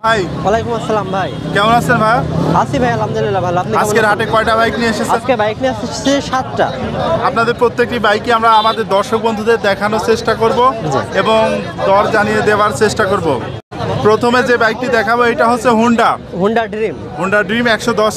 ভাই ওয়ালাইকুম আসসালাম ভাই, কেমন আছেন ভাই? আছি ভাই আলহামদুলিল্লাহ ভালো। আপনি আজকে হাটে কয়টা বাইক নিয়ে এসেছেন? আজকে বাইক নিয়ে আসছে 7টা। আপনাদের প্রত্যেকটি বাইকই আমরা আমাদের দর্শক বন্ধুদের দেখানোর চেষ্টা করব এবং দর জানিয়ে দেওয়ার চেষ্টা করব। প্রথমে যে বাইকটি দেখাবো এটা হচ্ছে হুন্ডা ড্রিম 110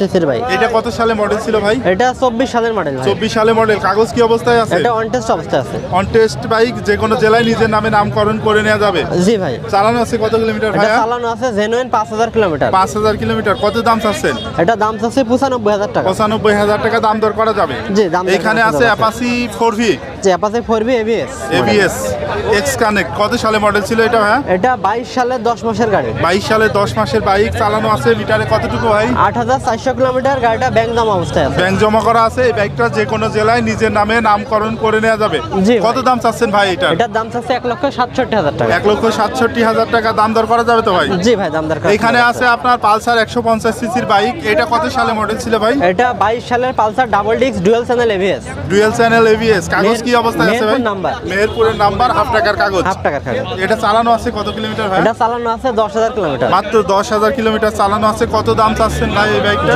সিসির বাইক। এটা কত সালে মডেল ছিল ভাই? এটা 24 সালের মডেল ভাই। 24 সালে মডেল। কাগজ কি অবস্থায় আছে? এটা অন টেস্ট অবস্থায় আছে। অন টেস্ট বাইক, যে কোনো জেলায় নিজের নামে নামকরণ করে নেওয়া যাবে। জি ভাই। চালানো আছে কত কিলোমিটার ভাই? এটা চালানো আছে জেনুইন 5000 কিলোমিটার। 5000 কিলোমিটার। কত দাম চাচ্ছেন? এটা দাম চাচ্ছে 95000 টাকা। 95000 টাকা দাম দর করা যাবে। জি, দাম এখানে আছে অ্যাপাচি 4V। জি, Apache 4V ABS X connect. কত সালে মডেল ছিল এটা ভাই? এটা 22 সালের 10 মাসের গাড়ি। 22 সালে 10 মাসের বাইক। চালানো আছে মিটারে কতটুকু ভাই? 8400 কিলোমিটার। গাড়িটা ব্যাংক জমা অবস্থায় আছে। ব্যাংক জমা করা আছে। এই বাইকটা যে কোনো জেলায় নিজের নামে নামকরণ করে নেওয়া যাবে। জি। কত দাম চাচ্ছেন ভাই এটা? এটার দাম চাচ্ছে 1,67,000 টাকা। 1,67,000 টাকা দাম দর করা যাবে তো ভাই? জি ভাই, দাম দর করা। এখানে আছে আপনার পালসার 150 সিসির বাইক। এটা কত সালে মডেল ছিল ভাই? এটা 22 সালের Pulsar double disc dual channel ABS। Dual channel ABS। কাগজ কি অবস্থায় আছে ভাই? মেহেরপুরের নাম্বার, হাফ টাকার কাগজ। হাফ টাকার কাগজ। এটা চালানো আছে কত কিলোমিটার ভাই? এটা চালানো আছে 10000 কিলোমিটার। মাত্র 10000 কিলোমিটার চালানো আছে। কত দাম চাচ্ছেন ভাই এই বাইকটা?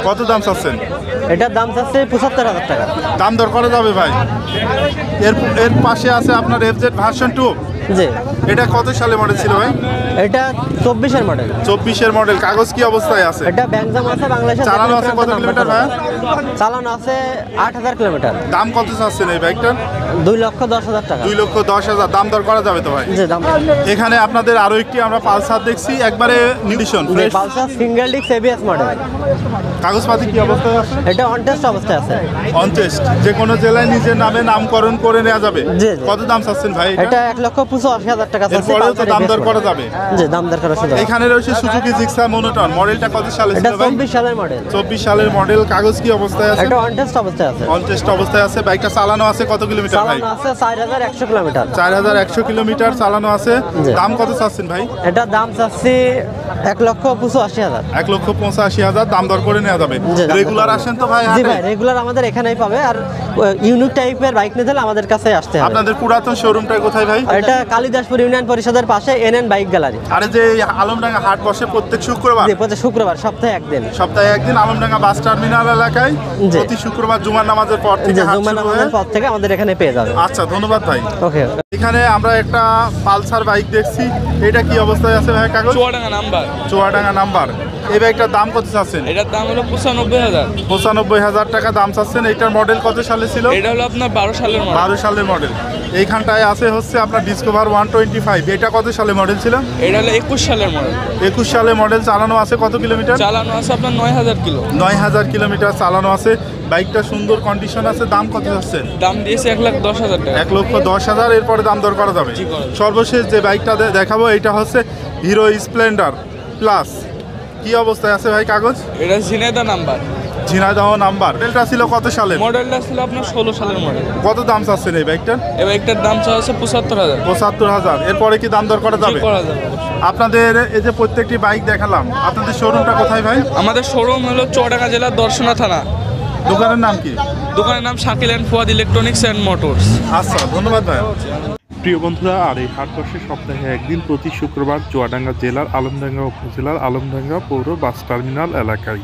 কত দাম চাচ্ছেন? এটার দাম চাচ্ছে 75000 টাকা। দাম দর করা যাবে ভাই। এর পাশে আছে আপনার FZ ভার্সন 2। জি। এটা কত সালে মডেল ছিল ভাই? এটা 24 এর মডেল। 24 এর মডেল। কাগজ কি অবস্থায় আছে? এটা ব্যাংক জমা আছে বাংলাদেশে। চালানো আছে কত কিলোমিটার ভাই? চালানো আছে 8000 কিলোমিটার। দাম কত চাচ্ছেন এই বাইকটার? 2,10,000 টাকা। 2,10,000 দাম দর করা যাবে তো ভাই? জি, দাম। এখানে আপনাদের আরো একটি আমরা পালসার দেখছি, একবারে নিউট্রিশন জি, Pulsar single disc ABS model. কাগজপাতি কি অবস্থায় আছে? এটা অন টেস্ট অবস্থায় আছে। On test. যে কোনো জেলায় নিজের নামে নামকরণ করে নেওয়া যাবে। জি। কত দাম চাচ্ছেন ভাই? এটা 1,85,000 টাকা চাচ্ছে। এরপরেও তো দাম দর করা যাবে। জি, দাম দর করা সুযোগ। এখানে রয়েছে সুজুকি জিক্সার মনোটন। মডেলটা কত সালে ছিল এটা ভাই? 24 সালের মডেল। 24 সালের মডেল। কাগজ কি অবস্থায় আছে? এটা অন টেস্ট অবস্থায় আছে। অন টেস্ট অবস্থায় আছে। বাইকটা চালানো আছে কত কিলোমিটার ভাই? চালানো আছে 4100 কিলোমিটার। 4100 কিলোমিটার চালানো আছে। জি। দাম কত চাচ্ছেন ভাই? এটা দাম চাচ্ছি 1,85,000। 1,85,000 দাম দর করে নেওয়া যাবে। জি, রেগুলার আসেন তো ভাই জি হাটে? ভাই, রেগুলার আমাদের এখানেই পাবে। আর ইউনিক টাইপের বাইক নিতে হলে আমাদের কাছে আসতে হবে। আপনাদের পুরাতন শোরুমটা কোথায় ভাই? এটা কালিদাসপুর ইউনিয়ন পরিষদের পাশে NN বাইক গ্যালারি। আরে যে আলমডাঙ্গা হাট বসে প্রত্যেক শুক্রবার? জি, প্রতি শুক্রবার, সপ্তাহে একদিন। সপ্তাহে একদিন আলমডাঙ্গা বাস টার্মিনাল এলাকায় জি। প্রতি শুক্রবার জুমার নামাজের পর থেকে হাট জুম্মা শুরু নামাজের হয়। পর থেকে আমাদের এখানে পেয়ে যাবে। আচ্ছা, ধন্যবাদ ভাই। ওকে। এখানে আমরা একটা পালসার বাইক দেখছি। এটা কি অবস্থায় আছে ভাই কাগজ? চুয়াডাঙ্গা নাম্বার। চুয়াডাঙ্গা নাম্বার। এই বাইকটার দাম কত চাচ্ছেন? এটার দাম হলো 95,000। 95,000 টাকা দাম চাচ্ছেন। এইটার মডেল কত সালে ছিল? এটা হলো আপনার 12 সালের মডেল। 12 সালের মডেল। এইখানটায় আছে হচ্ছে আপনার ডিসকভার 125। এটা কত সালে মডেল ছিল? এটা হলো 21 সালের মডেল। 21 সালের মডেল। চালানো আছে কত কিলোমিটার? চালানো আছে আপনার 9000 কিলো। 9000 কিলোমিটার চালানো আছে। বাইকটা সুন্দর কন্ডিশন আছে। দাম কত চাচ্ছেন? দাম দিয়েছে 1,10,000 টাকা। 1,10,000। এরপরে দাম দর করা যাবে। জি, করা যাবে। সর্বশেষ যে বাইকটা দেখাবো এটা হচ্ছে হিরো স্প্লেন্ডার প্লাস। কি অবস্থায় আছে ভাই কাগজ? এটা ঝিনাইদহ নাম্বার। ঝিনাইদহ নাম্বার। মডেলটা ছিল কত সালে? মডেলটা ছিল আপনার 16 সালের মডেল। কত দাম চাচ্ছেন এই বাইকটার? এই বাইকটার দাম চাওয়া হচ্ছে 75,000। 75,000। এরপরে কি দাম দর করা যাবে? করা যাবে। আপনাদের এই যে প্রত্যেকটি বাইক দেখালাম, আপনাদের শোরুমটা কোথায় ভাই? আমাদের শোরুম হলো চুয়াডাঙ্গা জেলার দর্শনা থানা। দোকানের নাম কি? দোকানের নাম Shakil and Fuad electronics and motors. আচ্ছা, ধন্যবাদ ভাই। প্রিয় বন্ধুরা, আর এই হাট বসে সপ্তাহে একদিন প্রতি শুক্রবার চুয়াডাঙ্গা জেলার আলমডাঙ্গা উপজেলার আলমডাঙ্গা পৌর বাস টার্মিনাল এলাকায়।